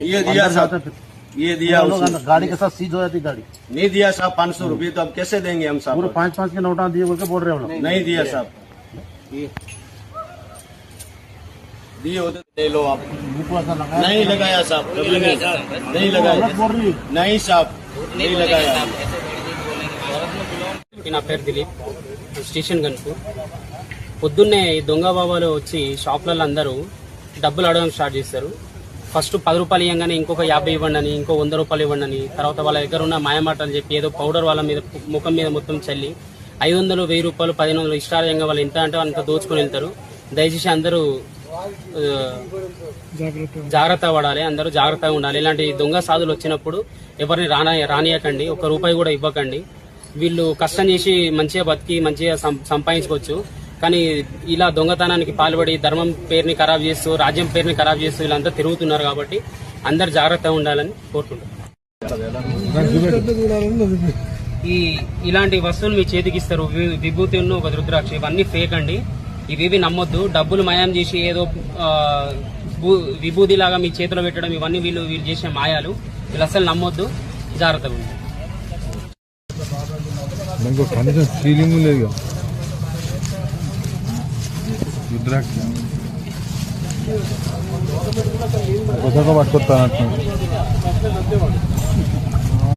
ये दिया साहब, ये दिया उसने। गाड़ी के साथ सीज हो जाती गाड़ी। नहीं दिया साहब 500 रुपये, तो अब कैसे देंगे हम पूरे साहब? 5-5 के नोटा दिए बोल के बोल रहे हो लोग। नहीं दिया साहब, दिए होते दे लो आप। मुंह को ऐसा लगाया नहीं लगाया साहब, कभी नहीं लगाया, गलत बोल रही है। नहीं साहब नहीं लगाया। నా పేరు దిలీప్, స్టేషన్ గన్పూర్. పొద్దున్నే ఈ దొంగ బాబాలు వచ్చి షాపులలో అందరూ డబ్బులు అడగడం స్టార్ట్ చేస్తారు. ఫస్ట్ 10 రూపాయలు ఇవ్వగానే ఇంకొక 50 ఇవ్వండి అని, ఇంకో 100 రూపాయలు ఇవ్వండి అని, తర్వాత వాళ్ళ దగ్గర ఉన్న మాయమాటలు చెప్పి ఏదో పౌడర్ వాళ్ళ మీద ముఖం మీద మొత్తం చల్లి 500, 1000 రూపాయలు, 1500 ఇష్టాలయంగా వాళ్ళు ఎంత అంటే అంత దోచుకొని వెళ్తారు. దయచేసి అందరూ జాగ్రత్త పడాలి, అందరూ జాగ్రత్తగా ఉండాలి. ఇలాంటి దొంగ సాధులు వచ్చినప్పుడు ఎవరిని రానియకండి, 1 రూపాయి కూడా ఇవ్వకండి. వీళ్ళు కష్టం చేసి మంచిగా బతికి మంచిగా సంపాదించుకోవచ్చు. కానీ ఇలా దొంగతనానికి పాల్పడి ధర్మం పేరుని ఖరాబ్ చేస్తూ, రాజ్యం పేరుని ఖరాబ్ చేస్తూ వీళ్ళంతా తిరుగుతున్నారు. కాబట్టి అందరు జాగ్రత్తగా ఉండాలని కోరుకుంటున్నారు. ఇలాంటి వస్తువులు మీ చేతికి ఇస్తారు, విభూతి ఉన్న ఒక రుద్రాక్ష, ఇవన్నీ ఫేక్ అండి. ఇవేవి నమ్మొద్దు. డబ్బులు మయం చేసి ఏదో విభూతి లాగా మీ చేతిలో పెట్టడం, ఇవన్నీ వీళ్ళు చేసే మాయాలు. వీళ్ళు అసలు నమ్మొద్దు, జాగ్రత్తగా ఉంది. కనీసం ఫీలింగ్ లేదు. రుద్రాక్ష పట్టుకొస్తా